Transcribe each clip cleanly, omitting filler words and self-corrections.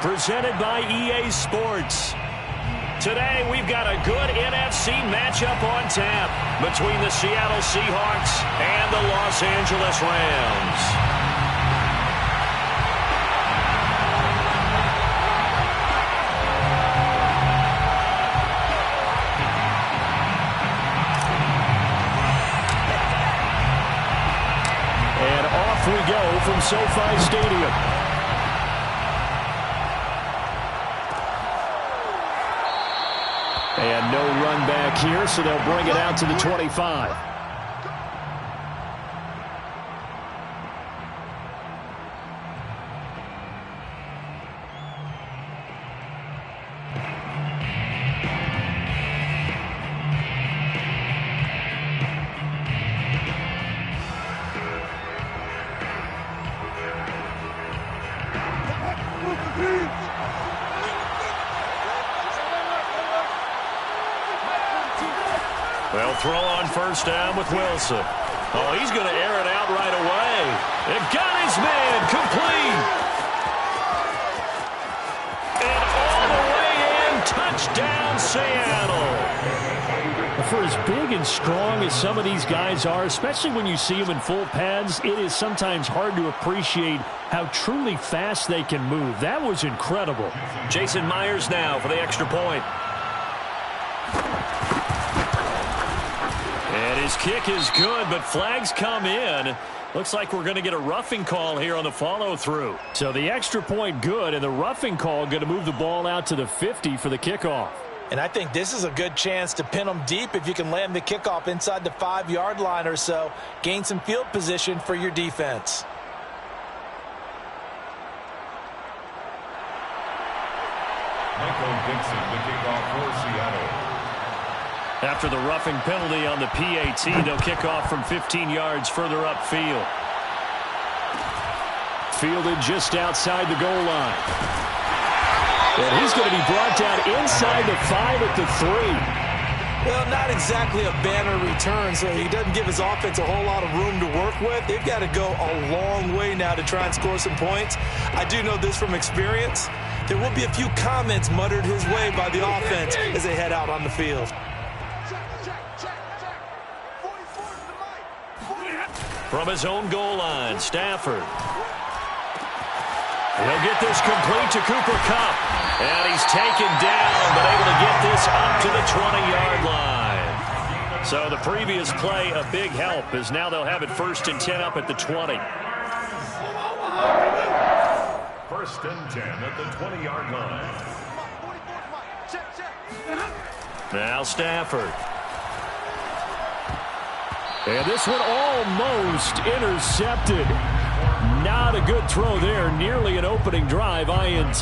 presented by EA Sports. Today, we've got a good NFC matchup on tap between the Seattle Seahawks and the Los Angeles Rams. And off we go from SoFi Stadium. And no run back here, so they'll bring it out to the 25. Well, throw on first down with Wilson. Oh, he's going to air it out right away. It got his man complete. And all the way in, touchdown Seattle. For as big and strong as some of these guys are, especially when you see them in full pads, it is sometimes hard to appreciate how truly fast they can move. That was incredible. Jason Myers now for the extra point. And his kick is good, but flags come in. Looks like we're going to get a roughing call here on the follow-through. So the extra point good, and the roughing call going to move the ball out to the 50 for the kickoff. And I think this is a good chance to pin them deep if you can land the kickoff inside the 5-yard line or so. Gain some field position for your defense. Michael Dixon, the kickoff for Seattle. After the roughing penalty on the PAT, they'll kick off from 15 yards further upfield. Fielded just outside the goal line. And he's going to be brought down inside the 5 at the 3. Well, not exactly a banner return, so he doesn't give his offense a whole lot of room to work with. They've got to go a long way now to try and score some points. I do know this from experience. There will be a few comments muttered his way by the offense as they head out on the field. From his own goal line, Stafford. He'll get this complete to Cooper Kupp. And he's taken down, but able to get this up to the 20-yard line. So the previous play, a big help, as now they'll have it 1st and 10 up at the 20. 1st and 10 at the 20-yard line. Now Stafford. And this one almost intercepted. Not a good throw there. Nearly an opening drive, INT.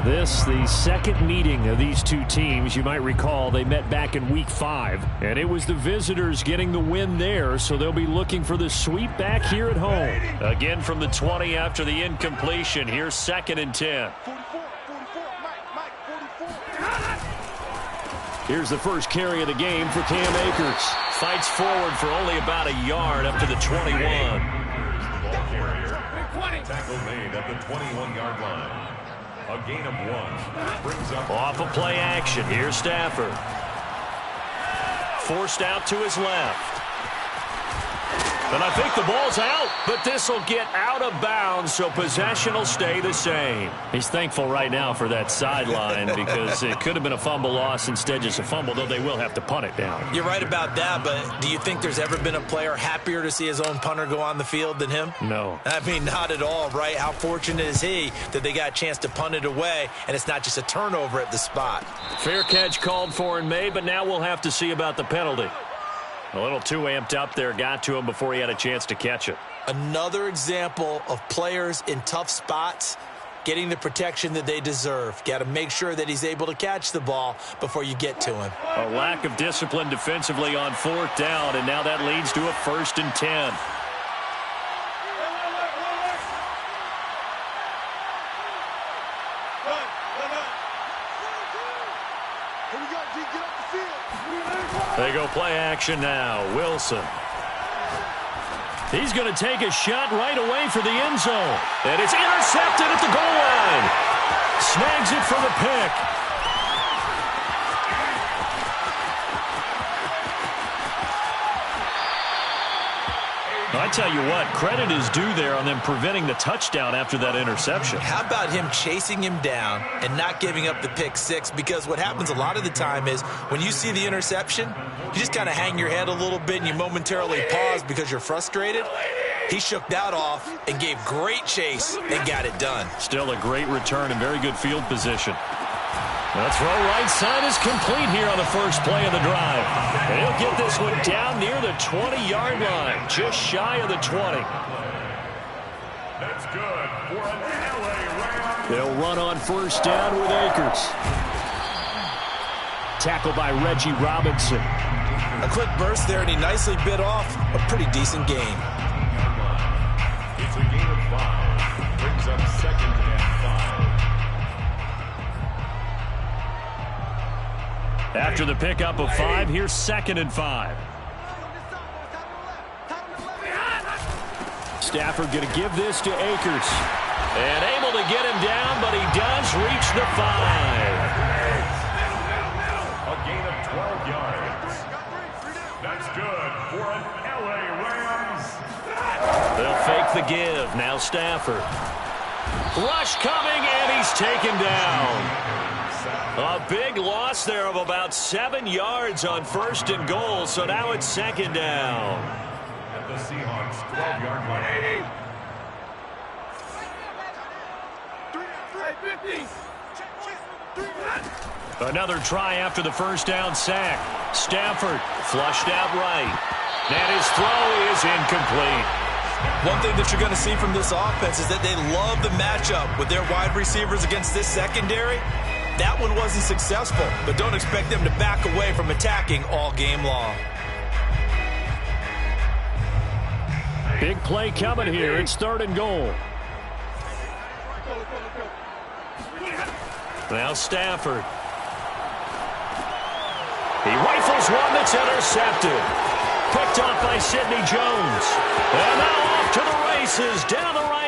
This, the second meeting of these two teams. You might recall they met back in Week 5. And it was the visitors getting the win there, so they'll be looking for the sweep back here at home. Again from the 20 after the incompletion. Here's 2nd and 10. Here's the first carry of the game for Cam Akers. Fights forward for only about a yard up to the 21. Tackle made at the 21-yard line. A gain of 1. Brings up off of play action. Here's Stafford. Forced out to his left. And I think the ball's out, but this will get out of bounds, so possession will stay the same. He's thankful right now for that sideline because it could have been a fumble loss, instead just a fumble, though they will have to punt it down. You're right about that, but do you think there's ever been a player happier to see his own punter go on the field than him? No. I mean, not at all, right? How fortunate is he that they got a chance to punt it away, and it's not just a turnover at the spot. Fair catch called for and made, but now we'll have to see about the penalty. A little too amped up there, got to him before he had a chance to catch it. Another example of players in tough spots getting the protection that they deserve. Got to make sure that he's able to catch the ball before you get to him. A lack of discipline defensively on 4th down, and now that leads to a 1st and 10. They go play action now. Wilson. He's going to take a shot right away for the end zone. And it's intercepted at the goal line. the pick. I tell you what, credit is due there on them preventing the touchdown after that interception. How about him chasing him down and not giving up the pick six? Because what happens a lot of the time is when you see the interception, you just kind of hang your head a little bit and you momentarily pause because you're frustrated. He shook that off and gave great chase and got it done. Still a great return and very good field position. The throw right side is complete here on the first play of the drive. And he'll get this one down near the 20-yard line, just shy of the 20. That's good for an LA Rams. They'll run on first down with Akers. Tackled by Reggie Robinson. A quick burst there, and he nicely bit off a pretty decent gain. It's a gain of 5. Brings up 2nd and 5. After the pickup of 5, here's 2nd and 5. Stafford going to give this to Akers. And able to get him down, but he does reach the 5. A gain of 12 yards. That's good for an LA Rams. They'll fake the give. Now Stafford. Rush coming, and he's taken down. A big loss there of about 7 yards on 1st and goal, so now it's 2nd down. At the Seahawks 12-yard line. Another try after the first down sack. Stafford flushed out right. And his throw is incomplete. One thing that you're going to see from this offense is that they love the matchup with their wide receivers against this secondary. That one wasn't successful, but don't expect them to back away from attacking all game long. Big play coming here. It's 3rd and goal. Now Stafford. He rifles one that's intercepted. Picked off by Sidney Jones. And now off to the races down the right.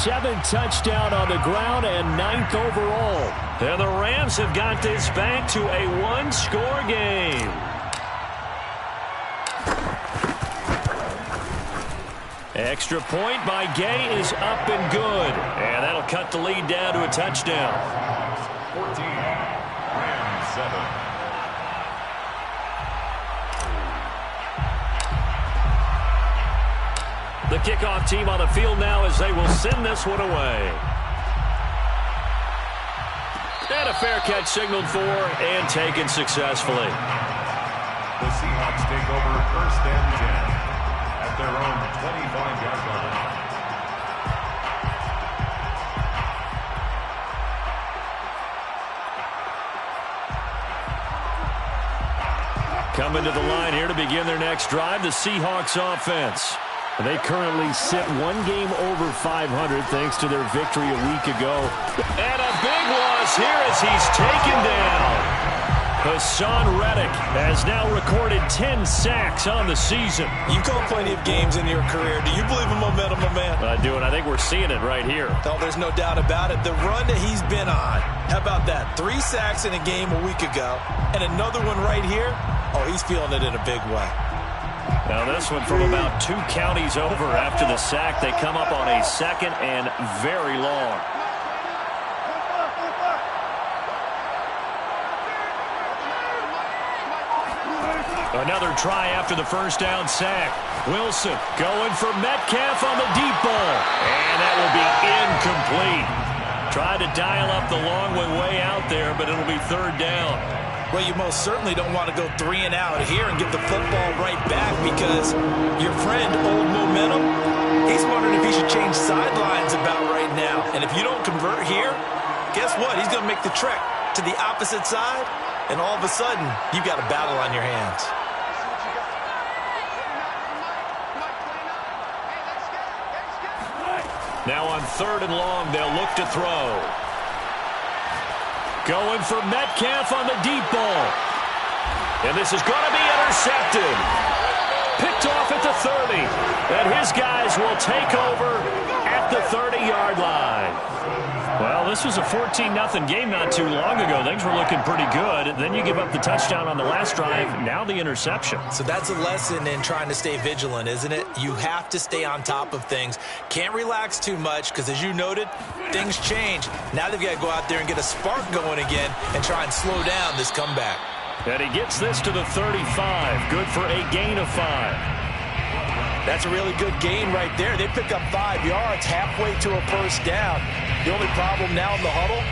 7th touchdown on the ground and 9th overall. And the Rams have got this back to a one-score game. Extra point by Gay is up and good. And that'll cut the lead down to a touchdown. 14, Rams 7. The kickoff team on the field now as they will send this one away. And a fair catch signaled for and taken successfully. The Seahawks take over 1st and 10 at their own 25-yard line. Coming to the line here to begin their next drive, the Seahawks offense. They currently sit one game over 500 thanks to their victory a week ago. And a big loss here as he's taken down. Hassan Reddick has now recorded 10 sacks on the season. You call plenty of games in your career. Do you believe in momentum, my man? I do, and I think we're seeing it right here. Oh, there's no doubt about it. The run that he's been on. How about that? 3 sacks in a game a week ago, and another one right here. Oh, he's feeling it in a big way. Now this one from about 2 counties over after the sack. They come up on a 2nd and very long. Another try after the first down sack. Wilson going for Metcalf on the deep ball. And that will be incomplete. Tried to dial up the long one way out there, but it'll be 3rd down. Well, you most certainly don't want to go 3 and out here and get the football right back because your friend, Old Momentum, he's wondering if he should change sidelines about right now. And if you don't convert here, guess what? He's going to make the trek to the opposite side, and all of a sudden, you've got a battle on your hands. Now on 3rd and long, they'll look to throw. Going for Metcalf on the deep ball. And this is going to be intercepted. Picked off at the 30. And his guys will take over at the 30-yard line. Well, this was a 14-0 game not too long ago. Things were looking pretty good. Then you give up the touchdown on the last drive. Now the interception. So that's a lesson in trying to stay vigilant, isn't it? You have to stay on top of things. Can't relax too much because, as you noted, things change. Now they've got to go out there and get a spark going again and try and slow down this comeback. And he gets this to the 35. Good for a gain of 5. That's a really good gain right there. They pick up 5 yards halfway to a first down. The only problem now in the huddle,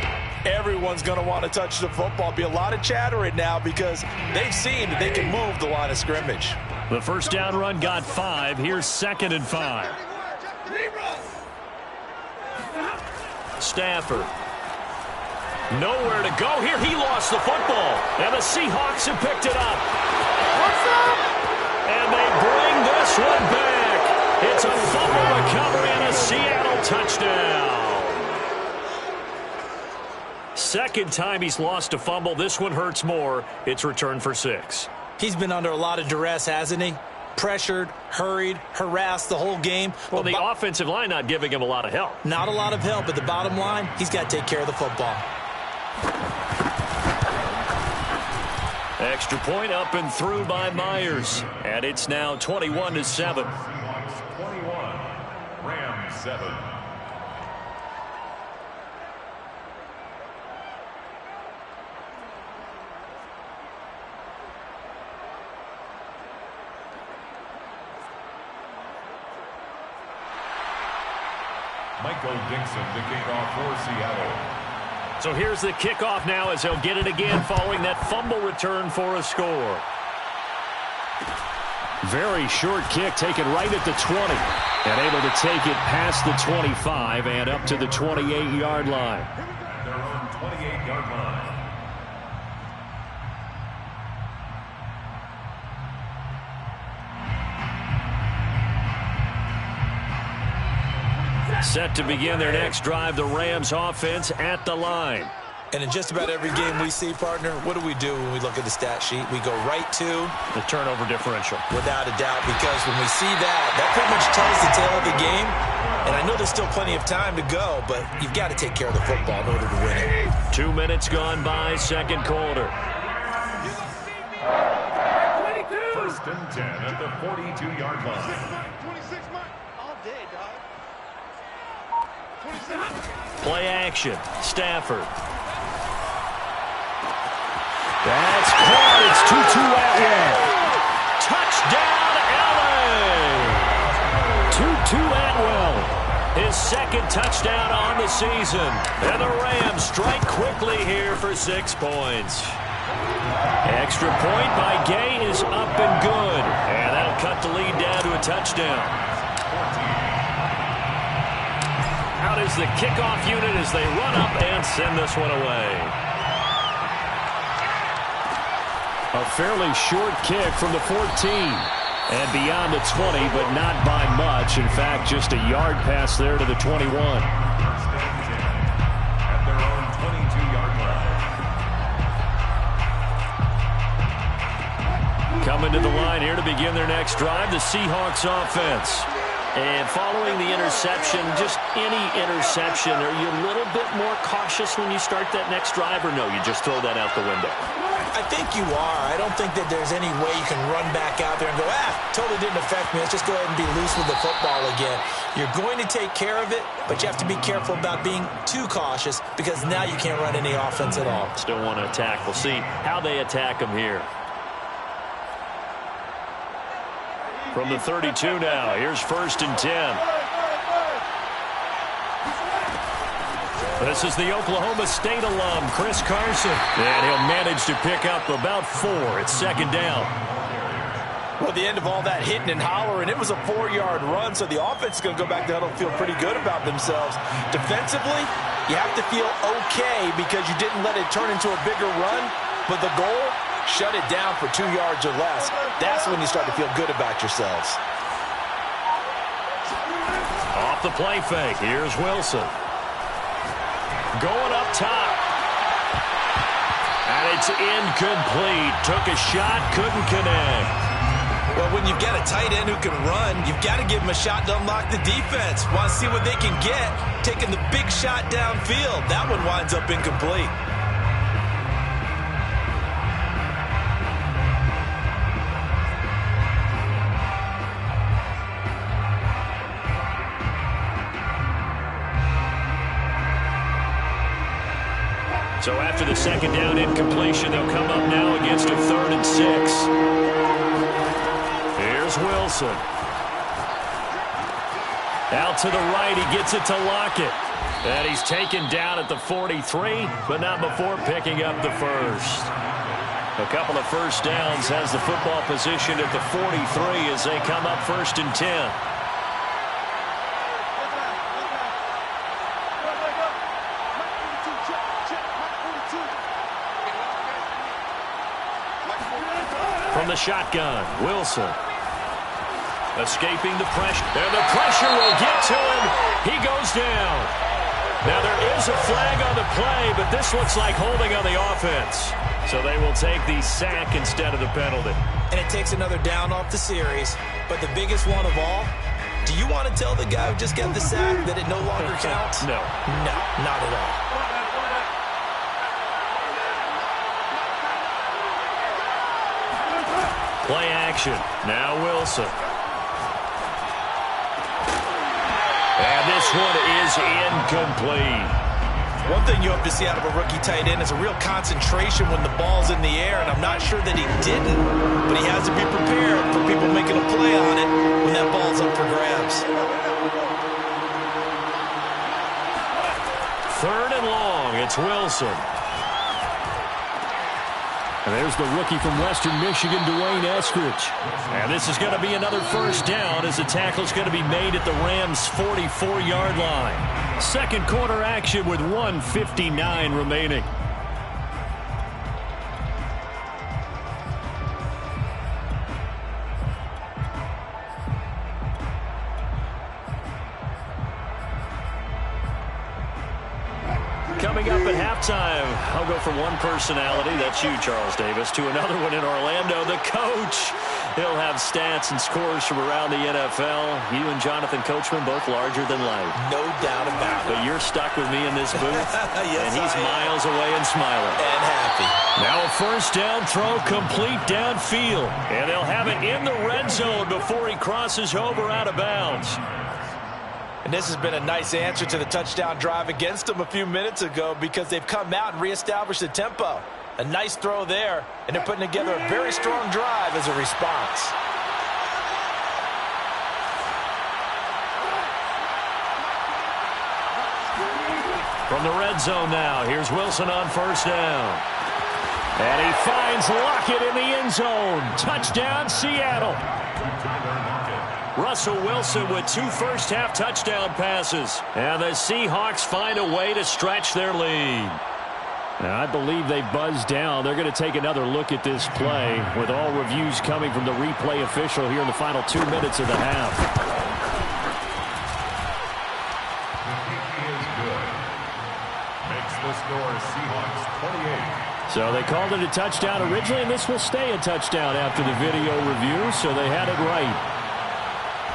everyone's going to want to touch the football. Be a lot of chattering now because they've seen that they can move the line of scrimmage. The first down run got 5. Here's 2nd and 5. Stafford. Nowhere to go here. He lost the football. And the Seahawks have picked it up. And they bring this one back. It's a fumble recovery and a Seattle touchdown. 2nd time he's lost a fumble. This one hurts more. It's returned for 6. He's been under a lot of duress, hasn't he? Pressured, hurried, harassed the whole game. Well, the offensive line not giving him a lot of help. Not a lot of help, but the bottom line, he's got to take care of the football. Extra point up and through by Myers. And it's now 21-7. Seahawks 21, Rams 7. Michael Dixon to kick off for Seattle. So here's the kickoff now as they'll get it again following that fumble return for a score. Very short kick taken right at the 20. And able to take it past the 25 and up to the 28-yard line. Their own 28-yard line. Set to begin their next drive, the Rams offense at the line. And in just about every game we see, partner, what do we do when we look at the stat sheet? We go right to the turnover differential. Without a doubt, because when we see that pretty much tells the tale of the game. And I know there's still plenty of time to go, but you've got to take care of the football in order to win it. 2 minutes gone by, second quarter. First and 10 at the 42-yard line. 26 all day, dog. 27. Play action. Stafford. That's caught. It's 2-2 Atwell. Touchdown, LA! 2-2 Atwell. His second touchdown on the season. And the Rams strike quickly here for 6 points. Extra point by Gay is up and good. And that'll cut the lead down to a touchdown. Out is the kickoff unit as they run up and send this one away. A fairly short kick from the 14. And beyond the 20, but not by much. In fact, just a yard pass there to the 21. At their own 22-yard line. Coming to the line here to begin their next drive, the Seahawks offense. And following the interception, just any interception, are you a little bit more cautious when you start that next drive, or no, you just throw that out the window? I think you are. I don't think that there's any way you can run back out there and go, totally didn't affect me. Let's just go ahead and be loose with the football again. You're going to take care of it, but you have to be careful about being too cautious because now you can't run any offense at all. Still want to attack. We'll see how they attack them here. From the 32 now, here's first and 10. This is the Oklahoma State alum, Chris Carson. And he'll manage to pick up about 4. It's second down. Well, the end of all that hitting and hollering, it was a 4-yard run, so the offense is going to go back to huddle and feel pretty good about themselves. Defensively, you have to feel okay because you didn't let it turn into a bigger run, but the goal, shut it down for 2 yards or less. That's when you start to feel good about yourselves. Off the play fake, here's Wilson. Going up top. And it's incomplete. Took a shot, couldn't connect. Well, when you've got a tight end who can run, you've got to give him a shot to unlock the defense. Want to see what they can get, taking the big shot downfield. That one winds up incomplete. So after the second down incompletion, they'll come up now against a 3rd and 6. Here's Wilson. Out to the right, he gets it to Lockett. And he's taken down at the 43, but not before picking up the first. A couple of first downs has the football position at the 43 as they come up first and 10. From the shotgun, Wilson. Escaping the pressure. And the pressure will get to him. He goes down. Now there is a flag on the play, but this looks like holding on the offense. So they will take the sack instead of the penalty. And it takes another down off the series. But the biggest one of all, do you want to tell the guy who just got the sack that it no longer counts? No. No, not at all. Play action. Now Wilson. And this one is incomplete. One thing you hope to see out of a rookie tight end is a real concentration when the ball's in the air, and I'm not sure that he didn't, but he has to be prepared for people making a play on it when that ball's up for grabs. 3rd and long. It's Wilson. And there's the rookie from Western Michigan, Dwayne Eskridge. And this is going to be another first down as the tackle's going to be made at the Rams' 44-yard line. Second quarter action with 1:59 remaining. Coming up at halftime, I'll go from one personality, that's you, Charles Davis, to another one in Orlando, the coach. He'll have stats and scores from around the NFL. You and Jonathan Coachman, both larger than life. No doubt about it. But you're stuck with me in this booth, yes, and he's miles away and smiling. And happy. Now a first down throw complete downfield. And they'll have it in the red zone before he crosses over out of bounds. And this has been a nice answer to the touchdown drive against them a few minutes ago because they've come out and reestablished the tempo. A nice throw there, and they're putting together a very strong drive as a response. From the red zone now, here's Wilson on first down. And he finds Lockett in the end zone. Touchdown, Seattle. Russell Wilson with 2 first-half touchdown passes. And the Seahawks find a way to stretch their lead. Now, I believe they buzzed down. They're going to take another look at this play with all reviews coming from the replay official here in the final 2 minutes of the half. Is good. Makes the score Seahawks 28. So they called it a touchdown originally, and this will stay a touchdown after the video review, so they had it right.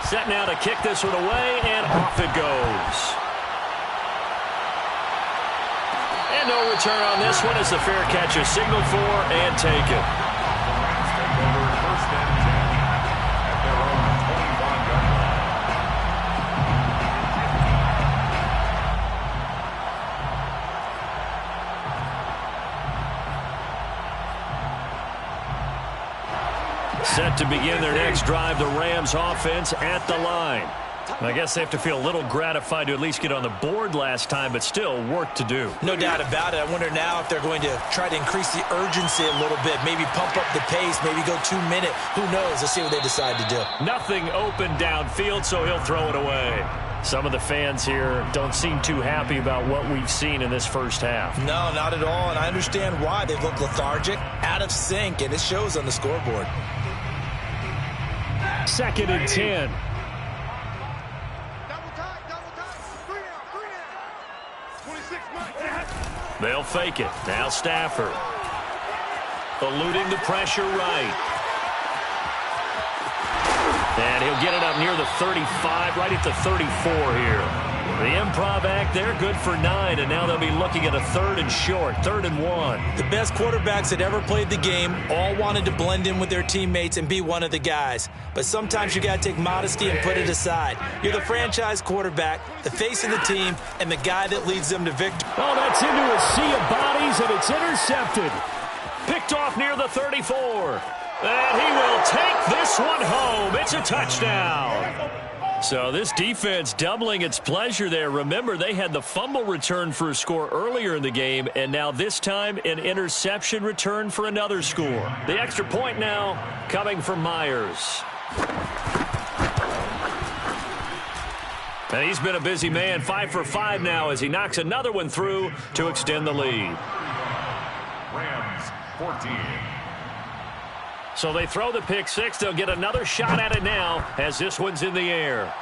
Set now to kick this one away, and off it goes. And no return on this one as the fair catch is signaled for and taken. Rams take over first and 10 at their own 25-yard line. Set to begin their next drive, the Rams offense at the line. I guess they have to feel a little gratified to at least get on the board last time, but still work to do. No doubt about it. I wonder now if they're going to try to increase the urgency a little bit, maybe pump up the pace, maybe go 2-minute. Who knows? Let's see what they decide to do. Nothing open downfield, so he'll throw it away. Some of the fans here don't seem too happy about what we've seen in this first half. No, not at all, and I understand why. They look lethargic, out of sync, and it shows on the scoreboard. 2nd and 10. They'll fake it. Now Stafford. Eluding the pressure right. And he'll get it up near the 35, right at the 34 here. The improv act there, good for 9, and now they'll be looking at a 3rd and short, 3rd and 1. The best quarterbacks that ever played the game all wanted to blend in with their teammates and be one of the guys. But sometimes you got to take modesty and put it aside. You're the franchise quarterback, the face of the team, and the guy that leads them to victory. Oh, that's into a sea of bodies, and it's intercepted. Picked off near the 34. And he will take this one home. It's a touchdown. So this defense doubling its pleasure there. Remember, they had the fumble return for a score earlier in the game, and now this time an interception return for another score. The extra point now coming from Myers. And he's been a busy man, 5 for 5 now as he knocks another one through to extend the lead. Rams 14. So they throw the pick six. They'll get another shot at it now as this one's in the air.